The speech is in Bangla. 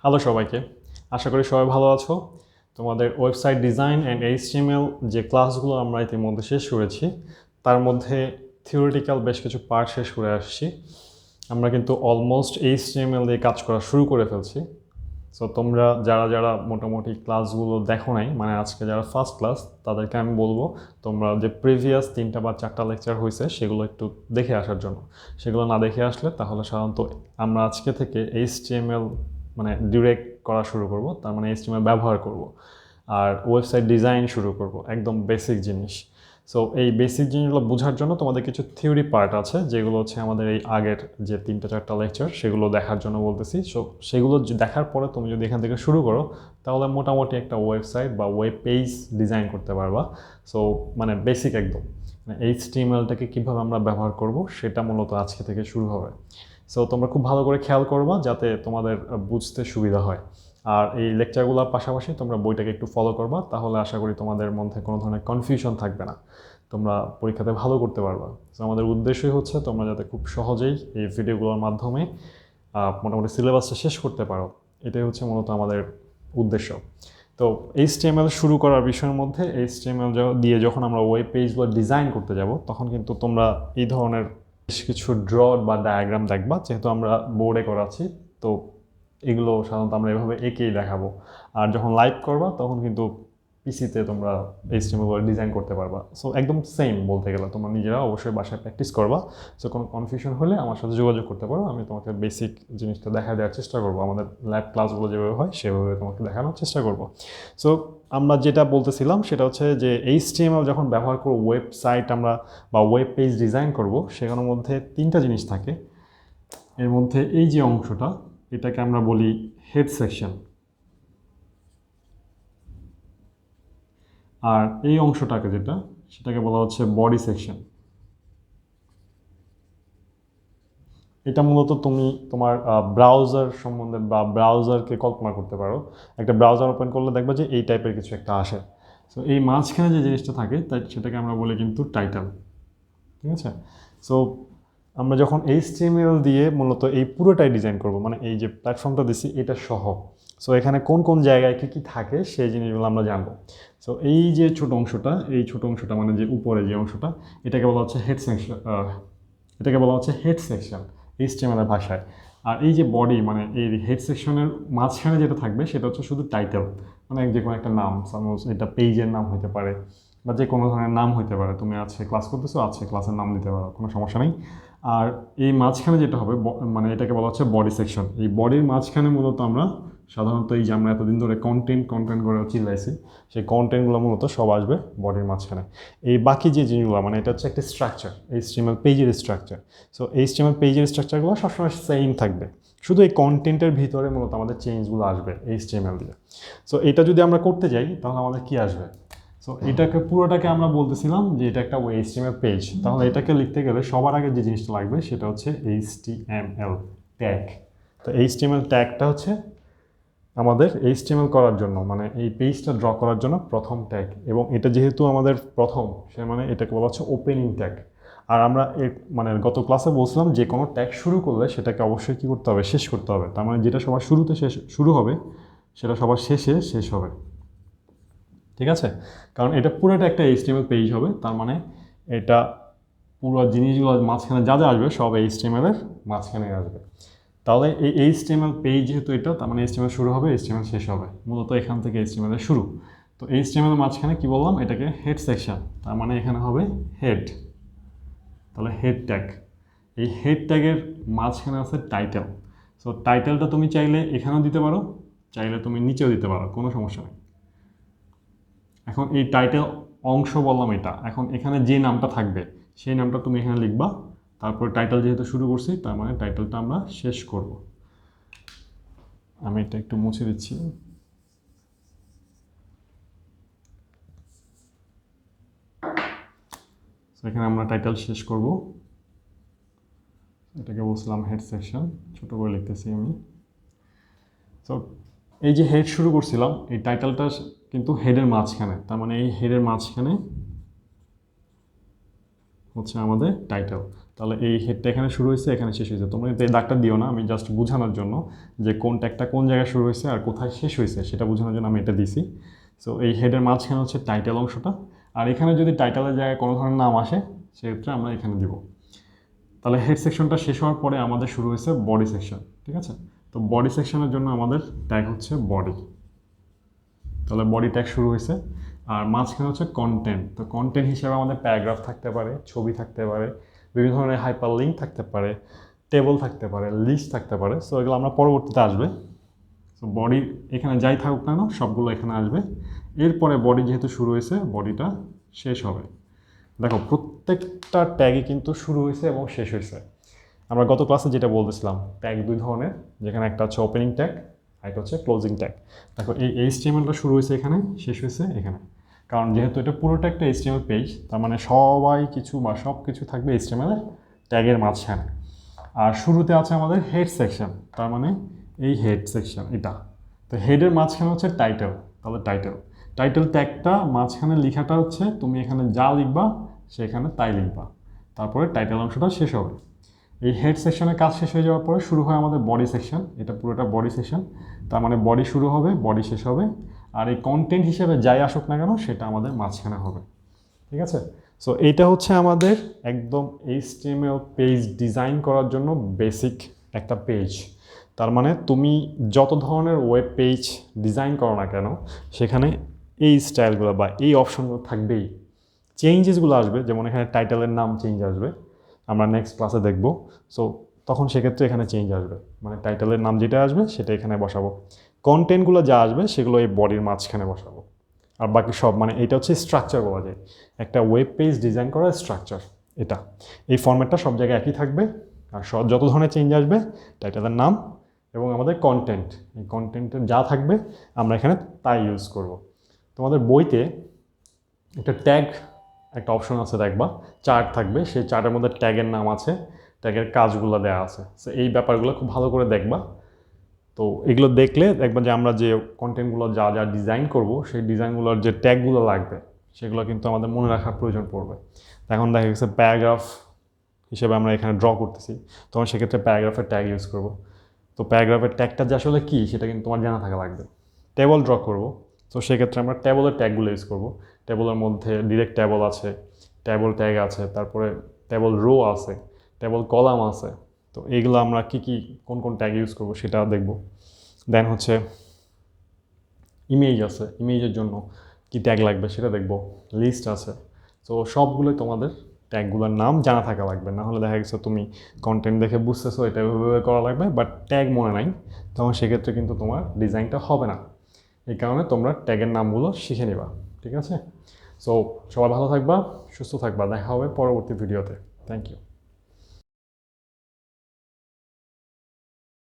হ্যালো সবাইকে, আশা করি সবাই ভালো আছো। তোমাদের ওয়েবসাইট ডিজাইন অ্যান্ড এইচটিএমএল যে ক্লাসগুলো আমরা ইতিমধ্যে শেষ করেছি, তার মধ্যে থিওরিটিক্যাল বেশ কিছু পার্ট শেষ করে আসছি। আমরা কিন্তু অলমোস্ট এইচটিএমএল দিয়ে কাজ করা শুরু করে ফেলছি। সো তোমরা যারা যারা মোটামুটি ক্লাসগুলো দেখো নাই, মানে আজকে যারা ফার্স্ট ক্লাস, তাদেরকে আমি বলবো তোমরা যে প্রিভিয়াস 3টা বা 4টা লেকচার হয়েছে সেগুলো একটু দেখে আসার জন্য। সেগুলো না দেখে আসলে তাহলে সাধারণত আমরা আজকে থেকে এইচটিএমএল মানে ডিরেক্ট করা শুরু করব, তার মানে এইচটিএমএল ব্যবহার করব আর ওয়েবসাইট ডিজাইন শুরু করব, একদম বেসিক জিনিস। সো এই বেসিক জিনিসগুলো বোঝার জন্য তোমাদের কিছু থিওরি পার্ট আছে, যেগুলো হচ্ছে আমাদের এই আগের যে 3টা 4টা লেকচার সেগুলো দেখার জন্য বলতেছি। সো সেগুলো দেখার পরে তুমি যদি এখান থেকে শুরু করো, তাহলে মোটামুটি একটা ওয়েবসাইট বা ওয়েব পেজ ডিজাইন করতে পারবা। সো মানে বেসিক একদম মানে এইচটিএমএলটাকে কীভাবে আমরা ব্যবহার করব সেটা মূলত আজকে থেকে শুরু হবে। সো তোমরা খুব ভালো করে খেয়াল করবা যাতে তোমাদের বুঝতে সুবিধা হয়। আর এই লেকচারগুলোর পাশাপাশি তোমরা বইটাকে একটু ফলো করবা, তাহলে আশা করি তোমাদের মধ্যে কোনো ধরনের কনফিউশন থাকবে না, তোমরা পরীক্ষাতে ভালো করতে পারবা। তো আমাদের উদ্দেশ্যই হচ্ছে তোমরা যাতে খুব সহজেই এই ভিডিওগুলোর মাধ্যমে মোটামুটি সিলেবাসটা শেষ করতে পারো, এটাই হচ্ছে মূলত আমাদের উদ্দেশ্য। তো এইচটিএমএল শুরু করার বিষয়ের মধ্যে এইচটিএমএল দিয়ে যখন আমরা ওয়েব পেজগুলো ডিজাইন করতে যাব, তখন কিন্তু তোমরা এই ধরনের বেশ কিছু ড্র বা ডায়াগ্রাম দেখবা, যেহেতু আমরা বোর্ডে করাচ্ছি। তো এগুলো সাধারণত আমরা এভাবে এঁকেই দেখাবো। আর যখন লাইভ করবা তখন কিন্তু পিসিতে তোমরা এইচটিএমএল ডিজাইন করতে পারবা। সো একদম সেম বলতে গেলে, তোমরা নিজেরা অবশ্যই বাসায় প্র্যাকটিস করবা। সো কোনো কনফিউশন হলে আমার সাথে যোগাযোগ করতে পারো, আমি তোমাকে বেসিক জিনিসটা দেখা দেওয়ার চেষ্টা করবো। আমাদের ল্যাব ক্লাসগুলো যেভাবে হয় সেভাবে তোমাকে দেখানোর চেষ্টা করবো। সো আমরা যেটা বলতেছিলাম সেটা হচ্ছে যে এইচটিএমএল যখন ব্যবহার করব ওয়েবসাইট আমরা বা ওয়েব পেজ ডিজাইন করব, সেখানের মধ্যে 3টা জিনিস থাকে। এর মধ্যে এই যে অংশটা, এটাকে আমরা বলি হেড সেকশন, আর এই অংশটাকে সেটাকে বলা হচ্ছে বডি সেকশন। এটা মূলত তুমি তোমার ব্রাউজার সম্বন্ধে বা ব্রাউজারকে কল্পনা করতে পারো। একটা ব্রাউজার ওপেন করলে দেখবে যে এই টাইপের কিছু একটা আসে। সো এই মাঝখানে যে জিনিসটা থাকে তাই সেটাকে আমরা বলি কিন্তু টাইটেল। ঠিক আছে? সো আমরা যখন এইচটিএমএল দিয়ে মূলত এই পুরোটাই ডিজাইন করব, মানে এই যে প্ল্যাটফর্মটা দিছি এটা সহ। সো এখানে কোন কোন জায়গায় কী কী থাকে সেই জিনিসগুলো আমরা জানবো। সো এই যে ছোট অংশটা মানে যে উপরে যে অংশটা, এটাকে বলা হচ্ছে হেড সেকশন। এটাকে বলা হচ্ছে হেড সেকশন এইচটিএমএল এর ভাষায়। আর এই যে বডি মানে এই হেড সেকশনের মাঝখানে যেটা থাকবে সেটা হচ্ছে শুধু টাইটেল, মানে যে কোনো একটা নাম, সাপোজ এটা পেজের নাম হতে পারে বা যে কোনো ধরনের নাম হতে পারে। তুমি আজকে ক্লাস করতেছো, আজকে ক্লাসের নাম দিতে পারো, কোনো সমস্যা নেই। আর এই মাঝখানে যেটা হবে মানে এটাকে বলা হচ্ছে বডি সেকশন। এই বডির মাঝখানে মূলত আমরা সাধারণত এই যে আমরা এতদিন ধরে কন্টেন্ট করে চিল্লাইছি, সেই কন্টেন্টগুলো মূলত সব আসবে বডির মাঝখানে। এই বাকি যে জিনিসগুলো মানে এটা হচ্ছে একটা স্ট্রাকচার, এইচটিএমএল পেজের স্ট্রাকচার। সো এইচটিএমএল পেজের স্ট্রাকচারগুলো সবসময় সেম থাকবে, শুধু এই কন্টেন্টের ভিতরে মূলত আমাদের চেঞ্জগুলো আসবে এইচটিএমএল দিয়ে। সো এটা যদি আমরা করতে যাই তাহলে আমাদের কি আসবে? সো এটাকে পুরোটাকে আমরা বলতেছিলাম যে এটা একটা এইচটিএমএল পেজ, তাহলে এটাকে লিখতে গেলে সবার আগে যে জিনিসটা লাগবে সেটা হচ্ছে এইচটিএমএল ট্যাগ। তো এইচটিএমএল ট্যাগটা হচ্ছে আমাদের এইচটিএমএল করার জন্য, মানে এই পেজটা ড্র করার জন্য প্রথম ট্যাগ। এবং এটা যেহেতু আমাদের প্রথম, সে মানে এটাকে বলা হচ্ছে ওপেনিং ট্যাগ। আর আমরা মানে গত ক্লাসে বলছিলাম যে কোনো ট্যাগ শুরু করলে সেটাকে অবশ্যই কী করতে হবে, শেষ করতে হবে। তার মানে যেটা সবার শুরুতে শুরু হবে সেটা সবার শেষে শেষ হবে। ঠিক আছে? কারণ এটা পুরোটা একটা এইচটিএমএল পেজ হবে, তার মানে এটা পুরো জিনিসগুলো মাঝখানে যা যা আসবে সব এইচটিএমএল এর মাঝখানে আসবে। তাহলে এই এইচটিএমএল পেজ যেহেতু এটা, তার মানে এইচটিএমএল শুরু হবে, এইচটিএমএল শেষ হবে, মূলত এখান থেকে এইচটিএমএল এর শুরু। তো এইচটিএমএল মাঝখানে কি বললাম, এটাকে হেড সেকশন, তার মানে এখানে হবে হেড। তাহলে হেড ট্যাগ, এই হেড ট্যাগের মাঝখানে আছে টাইটেল। সো টাইটেলটা তুমি চাইলে এখানেও দিতে পারো, চাইলে তুমি নিচেও দিতে পারো, কোনো সমস্যা নেই। এখন এই টাইটেল অংশ বললাম এটা, এখন এখানে যে নামটা থাকবে সেই নামটা তুমি এখানে লিখবা। তারপর টাইটেল যেহেতু শুরু করছি, তার মানে টাইটেলটা আমরা শেষ করব। আমি এটা একটু মুছে দিচ্ছি। এখানে আমরা টাইটেল শেষ করব, এটাকে বলছিলাম হেড সেকশন, ছোট করে লিখতেছি আমি। তো এই যে হেড শুরু করছিলাম, এই টাইটেলটা কিন্তু হেডের মাঝখানে, তার মানে এই হেডের মাঝখানে হচ্ছে আমাদের টাইটেল। তাহলে এই হেডটা এখানে শুরু হয়েছে, এখানে শেষ হয়েছে। তোমরা কিন্তু এই দাগটা দিও না, আমি জাস্ট বোঝানোর জন্য যে কোন ট্যাগটা কোন জায়গায় শুরু হয়েছে আর কোথায় শেষ হয়েছে সেটা বোঝানোর জন্য আমি এটা দিছি। সো এই হেডের মাঝখানে হচ্ছে টাইটেল অংশটা, আর এখানে যদি টাইটেলের জায়গায় কোনো ধরনের নাম আসে সেক্ষেত্রে আমরা এখানে দিব। তাহলে হেড সেকশনটা শেষ হওয়ার পরে আমাদের শুরু হয়েছে বডি সেকশন, ঠিক আছে? তো বডি সেকশনের জন্য আমাদের ট্যাগ হচ্ছে বডি। তাহলে বডি ট্যাগ শুরু হয়েছে, আর মাঝখানে হচ্ছে কন্টেন্ট। তো কন্টেন্ট হিসেবে আমাদের প্যারাগ্রাফ থাকতে পারে, ছবি থাকতে পারে, বিভিন্ন ধরনের হাইপার লিঙ্ক থাকতে পারে, টেবল থাকতে পারে, লিস্ট থাকতে পারে। সো এগুলো আমরা পরবর্তীতে আসবে। সো বডি এখানে যাই থাকুক না কেন সবগুলো এখানে আসবে। এরপরে বডি যেহেতু শুরু হয়েছে, বডিটা শেষ হবে। দেখো প্রত্যেকটা ট্যাগই কিন্তু শুরু হয়েছে এবং শেষ হয়েছে। আমরা গত ক্লাসে যেটা বলতেছিলাম, ট্যাগ দুই ধরনের, যেখানে একটা হচ্ছে ওপেনিং ট্যাগ আর একটা হচ্ছে ক্লোজিং ট্যাগ। দেখো এই HTML-টা শুরু হয়েছে এখানে, শেষ হয়েছে এখানে। কারণ যেহেতু এটা পুরোটা একটা HTML পেজ, তার মানে সবাই কিছু বা সব কিছু থাকবে HTML-এর ট্যাগের মাঝখানে। আর শুরুতে আছে আমাদের হেড সেকশন, তার মানে এই হেড সেকশন এটা। তো হেডের মাঝখানে হচ্ছে টাইটেল, তাহলে টাইটেল ট্যাগটা মাঝখানে লেখাটা হচ্ছে তুমি এখানে যা লিখবা সেখানে তাই লিখবা, তারপরে টাইটেল অংশটা শেষ হবে। এই হেড সেকশনের কাজ শেষ হয়ে যাওয়ার পরে শুরু হয় আমাদের বডি সেকশন। এটা পুরোটা বডি সেকশন, তার মানে বডি শুরু হবে, বডি শেষ হবে, আর এই কন্টেন্ট হিসেবে যাই আসুক না কেন সেটা আমাদের মাঝখানে হবে, ঠিক আছে? সো এইটা হচ্ছে আমাদের একদম HTML পেজ ডিজাইন করার জন্য বেসিক একটা পেজ। তার মানে তুমি যত ধরনের ওয়েব পেজ ডিজাইন করো না কেন সেখানে এই স্টাইলগুলো বা এই অপশনগুলো থাকবেই। চেঞ্জেসগুলো আসবে, যেমন এখানে টাইটেলের নাম চেঞ্জ আসবে, আমরা নেক্সট ক্লাসে দেখব। সো তখন সেক্ষেত্রে এখানে চেঞ্জ আসবে, মানে টাইটেলের নাম যেটা আসবে সেটা এখানে বসাবো। কন্টেন্টগুলো যা আসবে সেগুলো এই বডির মাঝখানে বসাবো। আর বাকি সব, মানে এটা হচ্ছে স্ট্রাকচার বলা যায়, একটা ওয়েব পেজ ডিজাইন করার স্ট্রাকচার এটা। এই ফরম্যাটটা সব জায়গায় একই থাকবে, আর যত ধরনের চেঞ্জ আসবে টাইটেলের নাম এবং আমাদের কন্টেন্ট, এই কন্টেন্টের যা থাকবে আমরা এখানে তাই ইউজ করব। তোমাদের বইতে একটা ট্যাগ একটা অপশন আছে দেখবা, চার্ট থাকবে, সেই চার্টের মধ্যে ট্যাগের নাম আছে, ট্যাগের কাজগুলো দেওয়া আছে। সো এই ব্যাপারগুলো খুব ভালো করে দেখবা। তো এগুলো দেখলে দেখবা যে আমরা যে কন্টেন্টগুলো যা যা ডিজাইন করব সেই ডিজাইনগুলোর যে ট্যাগগুলো লাগবে সেগুলো কিন্তু আমাদের মনে রাখার প্রয়োজন পড়বে। এখন দেখা গেছে প্যারাগ্রাফ হিসেবে আমরা এখানে ড্র করতেছি, তখন সেক্ষেত্রে প্যারাগ্রাফের ট্যাগ ইউজ করব। তো প্যারাগ্রাফের ট্যাগটা যে আসলে কী সেটা কিন্তু তোমার জানা থাকা লাগবে। টেবল ড্র করব, তো সেক্ষেত্রে আমরা টেবলের ট্যাগগুলো ইউজ করব। টেবলের মধ্যে ডিরেক্ট টেবল আছে, টেবল ট্যাগ আছে, তারপরে টেবল রো আছে, টেবল কলাম আছে। তো এইগুলো আমরা কী কোন কোন ট্যাগ ইউজ করব সেটা দেখব। দেন হচ্ছে ইমেজ আছে, ইমেজের জন্য কী ট্যাগ লাগবে সেটা দেখব। লিস্ট আছে। তো সবগুলোই তোমাদের ট্যাগগুলোর নাম জানা থাকা লাগবে, না হলে দেখা গেছে তুমি কন্টেন্ট দেখে বুঝতেছো এটা এভাবে করা লাগবে, বাট ট্যাগ মনে নাই, তখন সেক্ষেত্রে কিন্তু তোমার ডিজাইনটা হবে না। এই কারণে তোমরা ট্যাগের নামগুলো শিখে নিবা, ঠিক আছে? সো সবাই ভালো থাকবা, সুস্থ থাকবা, দেখা হবে পরবর্তী ভিডিওতে। Thank you.